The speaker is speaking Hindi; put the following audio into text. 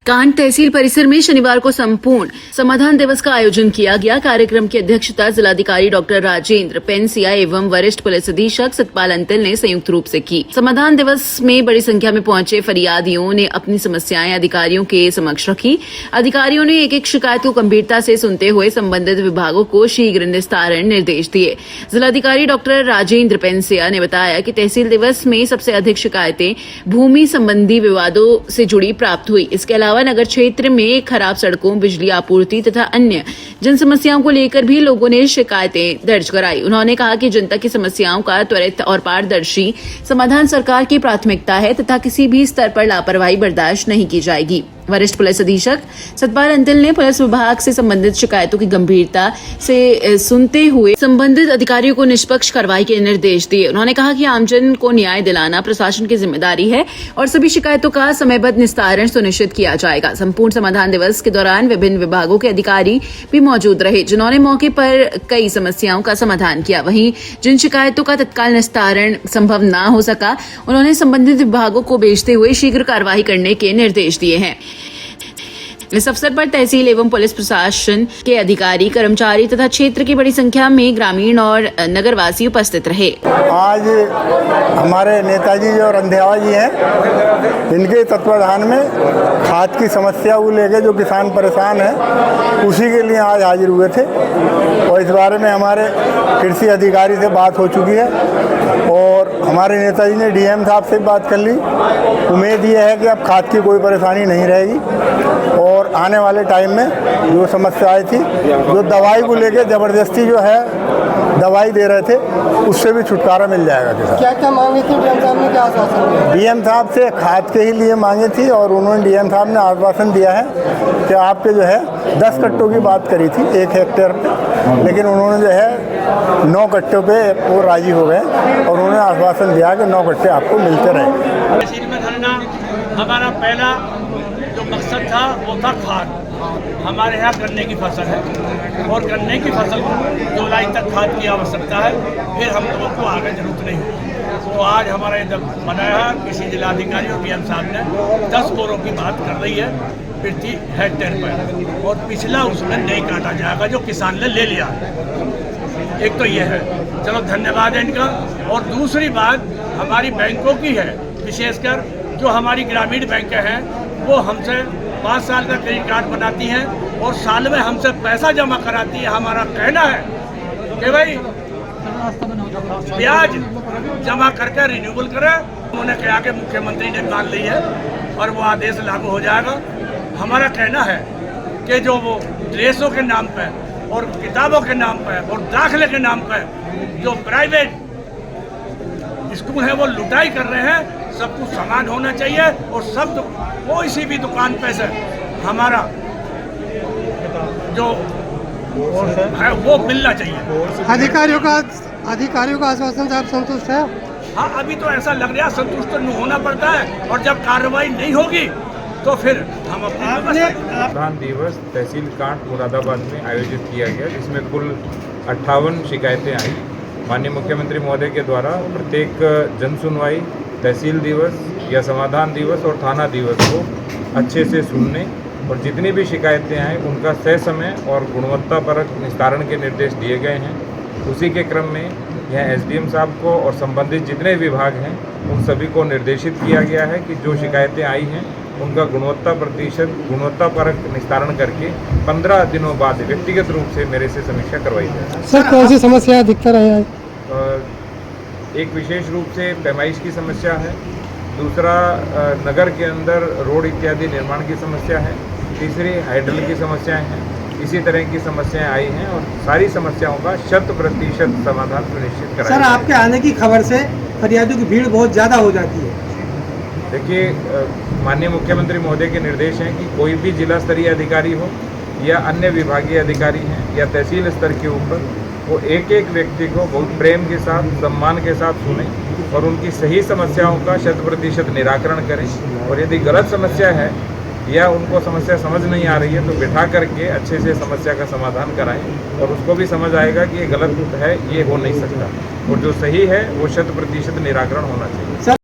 कांड तहसील परिसर में शनिवार को संपूर्ण समाधान दिवस का आयोजन किया गया। कार्यक्रम की अध्यक्षता जिलाधिकारी डॉक्टर राजेंद्र पेंसिया एवं वरिष्ठ पुलिस अधीक्षक सतपाल अंतिल ने संयुक्त रूप से की। समाधान दिवस में बड़ी संख्या में पहुंचे फरियादियों ने अपनी समस्याएं अधिकारियों के समक्ष रखी। अधिकारियों ने एक एक शिकायत को गंभीरता से सुनते हुए संबंधित विभागों को शीघ्र निस्तारण निर्देश दिए। जिलाधिकारी डॉक्टर राजेंद्र पेंसिया ने बताया कि तहसील दिवस में सबसे अधिक शिकायतें भूमि संबंधी विवादों से जुड़ी प्राप्त हुई। इसके अलावा नगर क्षेत्र में खराब सड़कों, बिजली आपूर्ति तथा अन्य जन समस्याओं को लेकर भी लोगों ने शिकायतें दर्ज कराई। उन्होंने कहा कि जनता की समस्याओं का त्वरित और पारदर्शी समाधान सरकार की प्राथमिकता है तथा किसी भी स्तर पर लापरवाही बर्दाश्त नहीं की जाएगी। वरिष्ठ पुलिस अधीक्षक सतपाल अंतिल ने पुलिस विभाग से संबंधित शिकायतों की गंभीरता से सुनते हुए संबंधित अधिकारियों को निष्पक्ष कार्रवाई के निर्देश दिए। उन्होंने कहा कि आमजन को न्याय दिलाना प्रशासन की जिम्मेदारी है और सभी शिकायतों का समयबद्ध निस्तारण सुनिश्चित किया जाएगा। संपूर्ण समाधान दिवस के दौरान विभिन्न विभागों के अधिकारी भी मौजूद रहे, जिन्होंने मौके पर कई समस्याओं का समाधान किया। वहीं जिन शिकायतों का तत्काल निस्तारण संभव न हो सका, उन्होंने संबंधित विभागों को भेजते हुए शीघ्र कार्रवाई करने के निर्देश दिए हैं। इस अवसर पर तहसील एवं पुलिस प्रशासन के अधिकारी, कर्मचारी तथा क्षेत्र की बड़ी संख्या में ग्रामीण और नगरवासी उपस्थित रहे। आज हमारे नेताजी जो रंधेवा जी हैं, इनके तत्वाधान में खाद की समस्या को लेकर जो किसान परेशान हैं, उसी के लिए आज हाजिर हुए थे और इस बारे में हमारे कृषि अधिकारी से बात हो चुकी है और हमारे नेताजी ने डीएम साहब से बात कर ली। उम्मीद ये है कि अब खाद की कोई परेशानी नहीं रहेगी और आने वाले टाइम में जो समस्याएं थी, जो दवाई को लेकर ज़बरदस्ती जो है दवाई दे रहे थे, उससे भी छुटकारा मिल जाएगा। किसान क्या क्या मांगी थी डीएम साहब ने, क्या आश्वासन दिया? डीएम साहब से खाद के ही लिए मांगी थी और उन्होंने डीएम साहब ने आश्वासन दिया है कि आपके जो है 10 कट्टों की बात करी थी 1 हेक्टेयर पे, लेकिन उन्होंने जो है 9 कट्टों पे वो राजी हो गए और उन्होंने आश्वासन दिया कि 9 कट्टे आपको मिलते रहेंगे। तहसील में धरना हमारा पहला जो मकसद था वो था खाद। हमारे यहाँ गन्ने की फसल है और गन्ने की फसल को जुलाई तक खाद की आवश्यकता है, फिर हम लोगों को आगे जरूरत नहीं है। तो आज हमारा ये बनाया है, किसी जिलाधिकारी और डीएम साहब ने 10 बोरों की बात कर रही है प्रति हेक्टेयर पर और पिछला उसमें नहीं काटा जाएगा जो किसान ने ले लिया। एक तो ये है, चलो धन्यवाद है इनका। और दूसरी बात हमारी बैंकों की है, विशेषकर जो हमारी ग्रामीण बैंकें हैं वो हमसे 5 साल का क्रेडिट कार्ड बनाती हैं और साल में हमसे पैसा जमा कराती है। हमारा कहना है कि भाई ब्याज जमा करके रिन्यूअल करें। उन्होंने कहा कि मुख्यमंत्री ने मान ली है और वो आदेश लागू हो जाएगा। हमारा कहना है कि जो वो ड्रेसों के नाम पर और किताबों के नाम पर और दाखिले के नाम पर जो प्राइवेट स्कूल हैं वो लुटाई कर रहे हैं, सब कुछ समान होना चाहिए और सब कोई सी भी दुकान पे से हमारा जो है वो मिलना चाहिए। अधिकारियों का आश्वासन से आप संतुष्ट हैं? हाँ, अभी तो ऐसा लग रहा है संतुष्ट तो होना पड़ता है और जब कार्रवाई नहीं होगी तो फिर हम अपने समाधान दिवस तहसील कांड मुरादाबाद में आयोजित किया गया, जिसमें कुल 58 शिकायतें आई। माननीय मुख्यमंत्री महोदय के द्वारा प्रत्येक जन सुनवाई, तहसील दिवस या समाधान दिवस और थाना दिवस को अच्छे से सुनने और जितनी भी शिकायतें आए उनका तय समय और गुणवत्तापरक निस्तारण के निर्देश दिए गए हैं। उसी के क्रम में यह एसडीएम साहब को और संबंधित जितने विभाग हैं उन सभी को निर्देशित किया गया है कि जो शिकायतें आई हैं उनका गुणवत्तापरक निस्तारण करके 15 दिनों बाद व्यक्तिगत रूप से मेरे से समीक्षा करवाई जाए। सर, कौन सी समस्या अधिकतर है? एक विशेष रूप से पैमाइश की समस्या है, दूसरा नगर के अंदर रोड इत्यादि निर्माण की समस्या है, तीसरी हाइड्रल की समस्याएं हैं। इसी तरह की समस्याएं आई हैं और सारी समस्याओं का 100% समाधान सुनिश्चित कराया। सर, आपके आने की खबर से फरियादियों की भीड़ बहुत ज़्यादा हो जाती है। देखिए, माननीय मुख्यमंत्री महोदय के निर्देश हैं कि कोई भी जिला स्तरीय अधिकारी हो या अन्य विभागीय अधिकारी हैं या तहसील स्तर के ऊपर, वो एक एक व्यक्ति को बहुत प्रेम के साथ, सम्मान के साथ सुने और उनकी सही समस्याओं का 100% निराकरण करें। और यदि गलत समस्या है या उनको समस्या समझ नहीं आ रही है तो बिठा करके अच्छे से समस्या का समाधान कराएं और उसको भी समझ आएगा कि ये गलत है, ये हो नहीं सकता और जो सही है वो 100% निराकरण होना चाहिए।